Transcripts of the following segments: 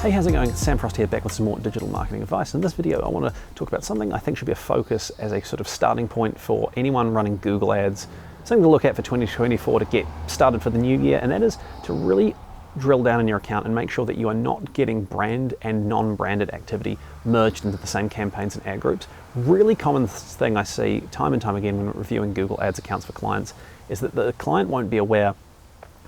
Hey, how's it going? It's Sam Frost here, back with some more digital marketing advice. In this video, I want to talk about something I think should be a focus as a sort of starting point for anyone running Google Ads, something to look at for 2024 to get started for the new year, and that is to really drill down in your account and make sure that you are not getting brand and non-branded activity merged into the same campaigns and ad groups. Really common thing I see time and time again when reviewing Google Ads accounts for clients is that the client won't be aware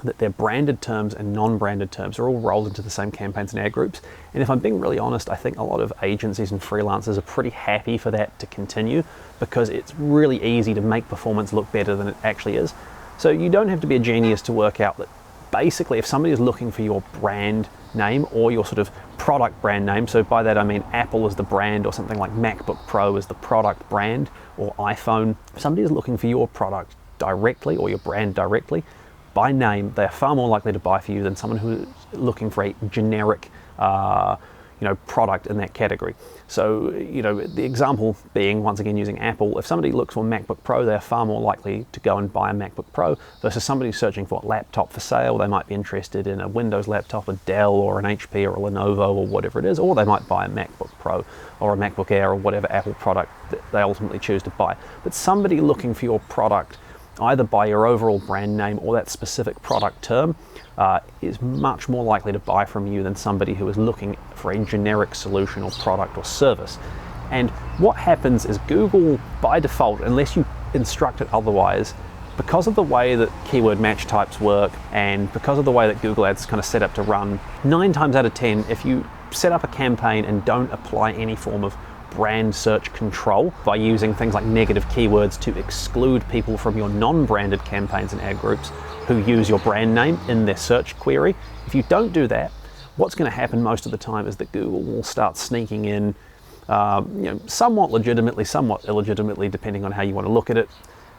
that their branded terms and non-branded terms are all rolled into the same campaigns and ad groups. And if I'm being really honest, I think a lot of agencies and freelancers are pretty happy for that to continue because it's really easy to make performance look better than it actually is. So you don't have to be a genius to work out that basically if somebody is looking for your brand name or your sort of product brand name, so by that I mean Apple is the brand or something like MacBook Pro is the product brand or iPhone, if somebody is looking for your product directly or your brand directly, by name, they're far more likely to buy for you than someone who's looking for a generic product in that category. So, the example being, once again, using Apple, if somebody looks for MacBook Pro, they're far more likely to go and buy a MacBook Pro versus somebody searching for a laptop for sale. They might be interested in a Windows laptop, a Dell or an HP or a Lenovo or whatever it is, or they might buy a MacBook Pro or a MacBook Air or whatever Apple product that they ultimately choose to buy. But somebody looking for your product either by your overall brand name or that specific product term, is much more likely to buy from you than somebody who is looking for a generic solution or product or service. And what happens is Google, by default, unless you instruct it otherwise, because of the way that keyword match types work and because of the way that Google Ads is kind of set up to run, 9 times out of 10, if you set up a campaign and don't apply any form of brand search control by using things like negative keywords to exclude people from your non-branded campaigns and ad groups who use your brand name in their search query. If you don't do that, what's going to happen most of the time is that Google will start sneaking in, somewhat legitimately, somewhat illegitimately, depending on how you want to look at it,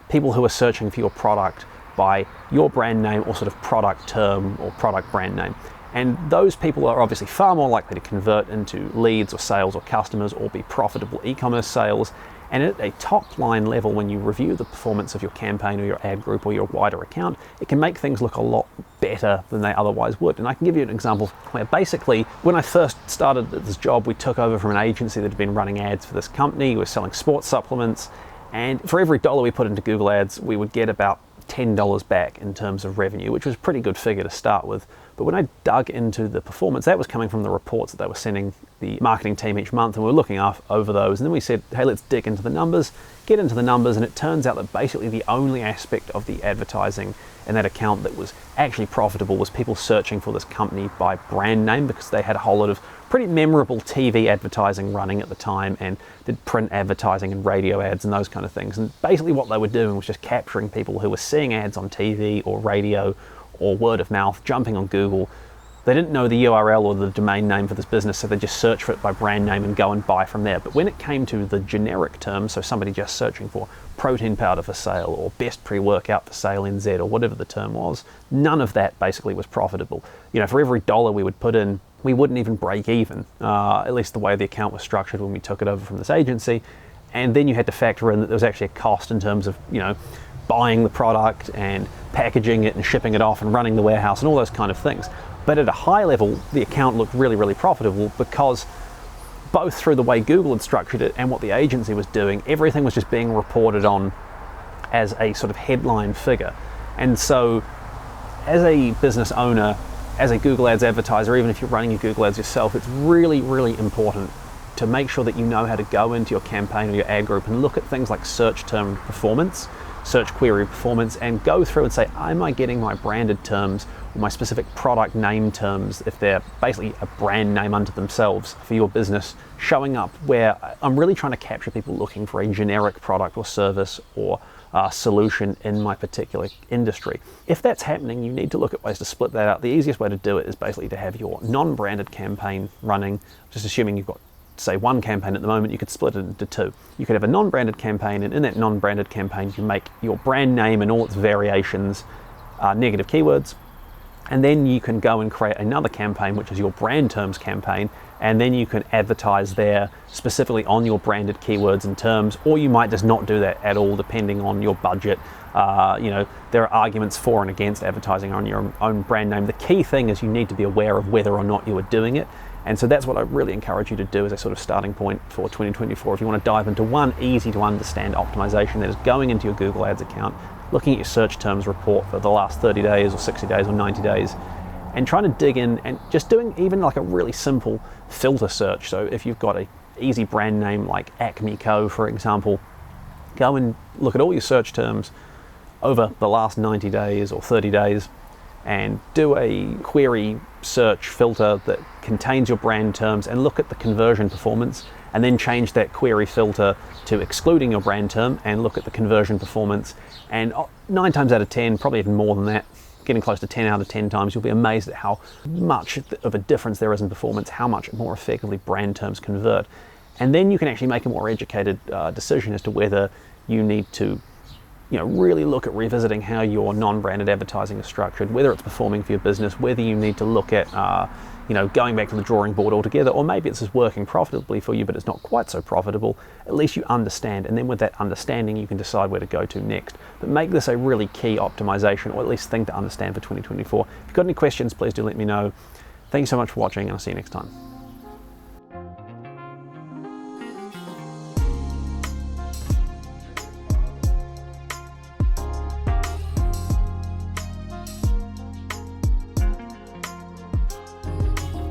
people who are searching for your product by your brand name or sort of product term or product brand name. And those people are obviously far more likely to convert into leads or sales or customers or be profitable e-commerce sales. And at a top line level, when you review the performance of your campaign or your ad group or your wider account, it can make things look a lot better than they otherwise would. And I can give you an example where basically when I first started this job, we took over from an agency that had been running ads for this company. We were selling sports supplements. And for every dollar we put into Google Ads, we would get about $10 back in terms of revenue, which was a pretty good figure to start with. But when I dug into the performance, that was coming from the reports that they were sending the marketing team each month, and we were looking over those. And then we said, hey, let's dig into the numbers, get into the numbers, and it turns out that basically the only aspect of the advertising in that account that was actually profitable was people searching for this company by brand name because they had a whole lot of pretty memorable TV advertising running at the time and did print advertising and radio ads and those kind of things. And basically what they were doing was just capturing people who were seeing ads on TV or radio or word of mouth, jumping on Google. They didn't know the URL or the domain name for this business, so they just search for it by brand name and go and buy from there. But when it came to the generic terms, so somebody just searching for protein powder for sale or best pre-workout for sale NZ or whatever the term was, none of that basically was profitable. For every dollar we would put in, we wouldn't even break even, at least the way the account was structured when we took it over from this agency. And then you had to factor in that there was actually a cost in terms of, buying the product and packaging it and shipping it off and running the warehouse and all those kind of things. But at a high level, the account looked really, really profitable because both through the way Google had structured it and what the agency was doing, everything was just being reported on as a sort of headline figure. And so as a business owner, as a Google Ads advertiser, even if you're running your Google Ads yourself, it's really, really important to make sure that you know how to go into your campaign or your ad group and look at things like search term performance, search query performance, and go through and say, am I getting my branded terms or my specific product name terms, if they're basically a brand name unto themselves for your business, showing up where I'm really trying to capture people looking for a generic product or service or solution in my particular industry. If that's happening, you need to look at ways to split that out. The easiest way to do it is basically to have your non-branded campaign running, just assuming you've got say one campaign at the moment, you could split it into 2. You could have a non-branded campaign, and in that non-branded campaign you make your brand name and all its variations negative keywords, and then you can go and create another campaign which is your brand terms campaign, and then you can advertise there specifically on your branded keywords and terms, or you might just not do that at all depending on your budget. There are arguments for and against advertising on your own brand name. The key thing is you need to be aware of whether or not you are doing it, And so that's what I really encourage you to do as a sort of starting point for 2024. If you want to dive into one easy to understand optimization, that is going into your Google Ads account, looking at your search terms report for the last 30 days or 60 days or 90 days, and trying to dig in and just doing even like a really simple filter search. So if you've got a easy brand name like Acme Co, for example, go and look at all your search terms over the last 90 days or 30 days and do a query search filter that contains your brand terms and look at the conversion performance, and then change that query filter to excluding your brand term and look at the conversion performance. And 9 times out of 10, probably even more than that, getting close to 10 out of 10 times, you'll be amazed at how much of a difference there is in performance, how much more effectively brand terms convert. And then you can actually make a more educated decision as to whether you need to really look at revisiting how your non-branded advertising is structured, whether it's performing for your business, whether you need to look at going back to the drawing board altogether, or maybe it's just working profitably for you but it's not quite so profitable. At least you understand, and then with that understanding you can decide where to go to next. But make this a really key optimization, or at least thing to understand for 2024. If you've got any questions, please do let me know. Thank you so much for watching, and I'll see you next time.